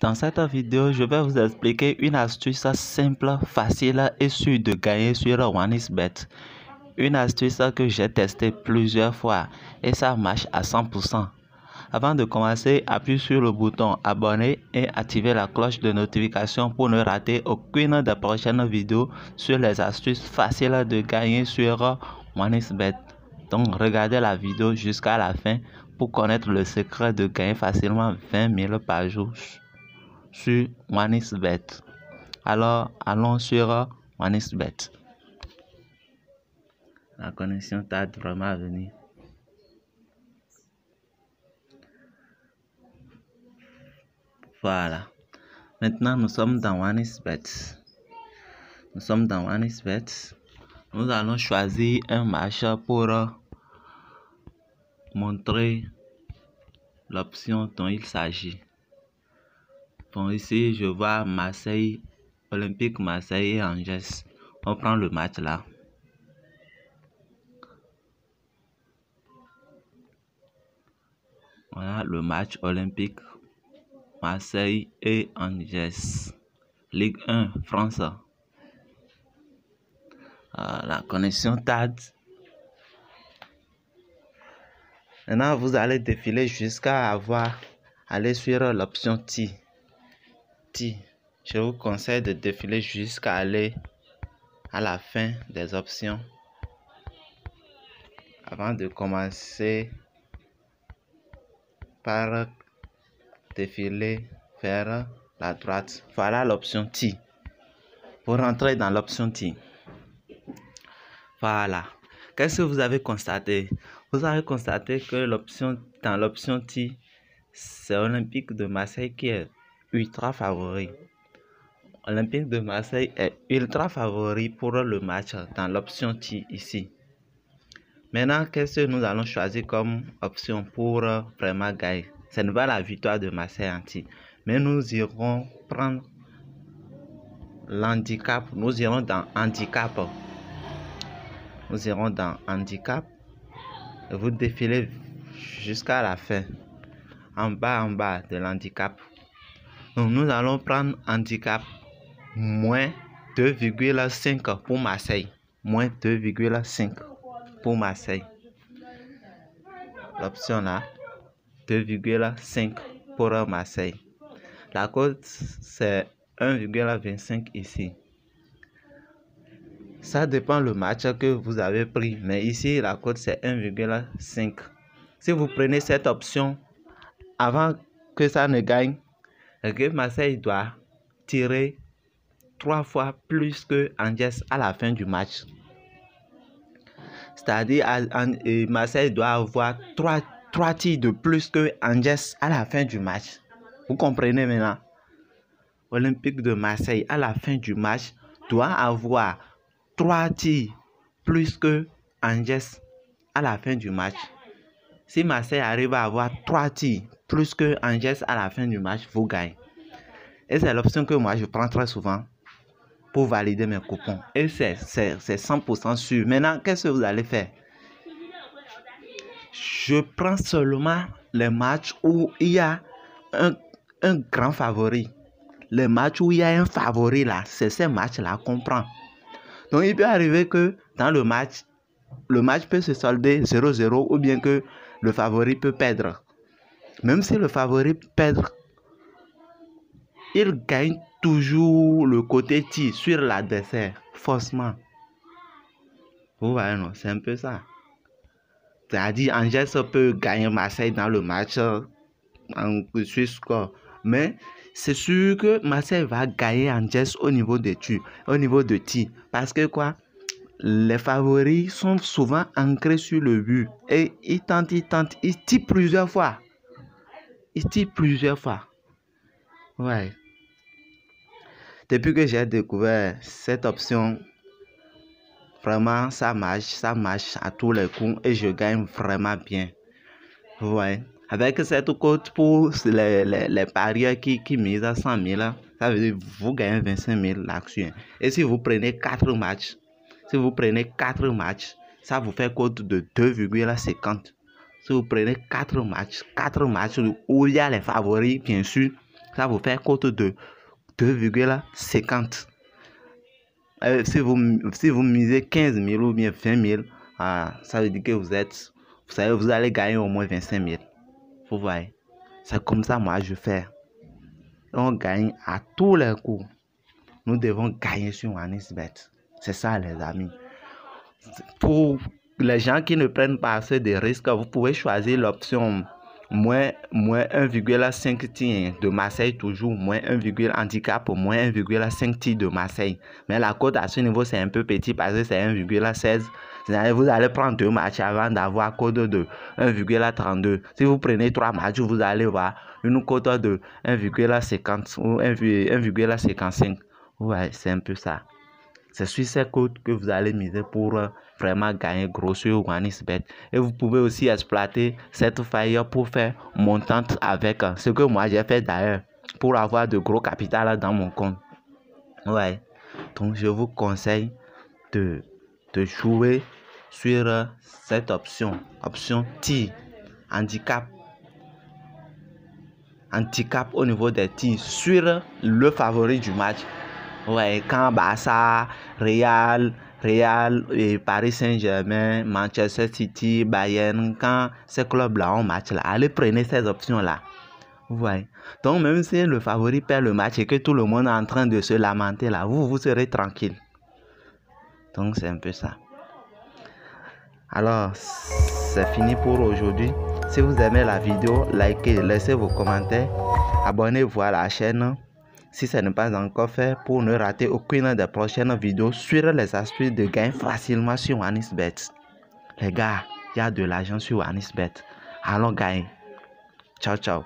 Dans cette vidéo, je vais vous expliquer une astuce simple, facile et sûre de gagner sur OneXBet. Une astuce que j'ai testée plusieurs fois et ça marche à 100%. Avant de commencer, appuie sur le bouton abonner et activez la cloche de notification pour ne rater aucune des prochaines vidéos sur les astuces faciles de gagner sur OneXBet. Donc regardez la vidéo jusqu'à la fin pour connaître le secret de gagner facilement 20 000 par jour sur OneXBet. Alors allons sur OneXBet. La connexion tarde vraiment à venir. Voilà. Maintenant, nous sommes dans OneXBet. Nous allons choisir un match pour montrer l'option dont il s'agit. Bon, ici, je vois Marseille, Olympique Marseille et Angers. On prend le match là. Voilà le match Olympique Marseille et Angers. Ligue 1, France. La connexion tarde. Maintenant, vous allez défiler jusqu'à aller sur l'option T. Je vous conseille de défiler jusqu'à aller à la fin des options avant de commencer par défiler vers la droite. Voilà l'option T. Pour rentrer dans l'option T. Voilà. Qu'est-ce que vous avez constaté? Vous avez constaté que dans l'option T, c'est Olympique de Marseille qui est ultra favori. Olympique de Marseille est ultra favori pour le match dans l'option T ici. Maintenant, qu'est-ce que nous allons choisir comme option pour vraiment gagner? Ce n'est pas la victoire de Marseille en T, mais nous irons prendre l'handicap. Nous irons dans handicap. Et vous défilez jusqu'à la fin. En bas de l'handicap. Donc, nous allons prendre handicap moins 2,5 pour Marseille. Moins 2,5 pour Marseille. L'option là, 2,5 pour Marseille. La cote, c'est 1,25 ici. Ça dépend le match que vous avez pris. Mais ici, la cote, c'est 1,5. Si vous prenez cette option, avant que ça ne gagne, que Marseille doit tirer 3 fois plus que Angers à la fin du match. C'est-à-dire, Marseille doit avoir 3 tirs de plus que Angers à la fin du match. Vous comprenez maintenant? Olympique de Marseille, à la fin du match, doit avoir 3 tirs plus que Angers à la fin du match. Si Marseille arrive à avoir 3 tirs plus que Angers à la fin du match, vous gagnez. Et c'est l'option que moi je prends très souvent pour valider mes coupons. Et c'est 100% sûr. Maintenant, qu'est-ce que vous allez faire? Je prends seulement les matchs où il y a un grand favori. Les matchs où il y a un favori là, c'est ces matchs-là qu'on prend. Donc, il peut arriver que dans le match peut se solder 0-0 ou bien que le favori peut perdre. Même si le favori perd, il gagne toujours le côté tir sur l'adversaire, forcément. Vous voyez, non? C'est un peu ça. C'est-à-dire, Angers peut gagner Marseille dans le match sur score. Mais c'est sûr que Marseille va gagner Angers au niveau de tir. Parce que quoi? Les favoris sont souvent ancrés sur le but. Et ils tentent, ils tirent plusieurs fois. Ouais. Depuis que j'ai découvert cette option, vraiment ça marche à tous les coups et je gagne vraiment bien. Ouais. Avec cette cote pour les parieurs qui misent à 100 000, ça veut dire que vous gagnez 25 000 l'action. Et si vous prenez 4 matchs, ça vous fait cote de 2,50. Si vous prenez 4 matchs où il y a les favoris, bien sûr, Ça vous fait cote de 2,50. Si vous misez 15 000 ou bien 20 000, ça veut dire que vous allez gagner au moins 25 000. Vous voyez, c'est comme ça moi je fais. On gagne à tous les coups. Nous devons gagner sur OneXBet. C'est ça les amis. Pour les gens qui ne prennent pas assez de risques, vous pouvez choisir l'option moins 1,5 tir de Marseille, toujours moins 1, handicap au moins 1,5 tir de Marseille. Mais la cote à ce niveau c'est un peu petit parce que c'est 1,16. Vous allez prendre 2 matchs avant d'avoir cote de 1,32. Si vous prenez 3 matchs, vous allez voir une cote de 1,50 ou 1,55. Ouais, c'est un peu ça. C'est sur ces cotes que vous allez miser pour vraiment gagner gros sur OneXBet. Et vous pouvez aussi exploiter cette faille pour faire montante avec ce que moi j'ai fait d'ailleurs pour avoir de gros capital dans mon compte. Ouais. Donc je vous conseille de jouer sur cette option tir, handicap au niveau des tirs sur le favori du match. Ouais, quand Barça, Real et Paris Saint-Germain, Manchester City, Bayern, quand ces clubs-là ont match là, allez prenez ces options-là. Ouais. Donc même si le favori perd le match et que tout le monde est en train de se lamenter là, vous serez tranquille. Donc c'est un peu ça. Alors, c'est fini pour aujourd'hui. Si vous aimez la vidéo, likez, laissez vos commentaires, abonnez-vous à la chaîne si ce n'est pas encore fait pour ne rater aucune des prochaines vidéos sur les astuces de gain facilement sur OneXBet. Les gars, il y a de l'argent sur OneXBet. Allons gagner. Ciao, ciao.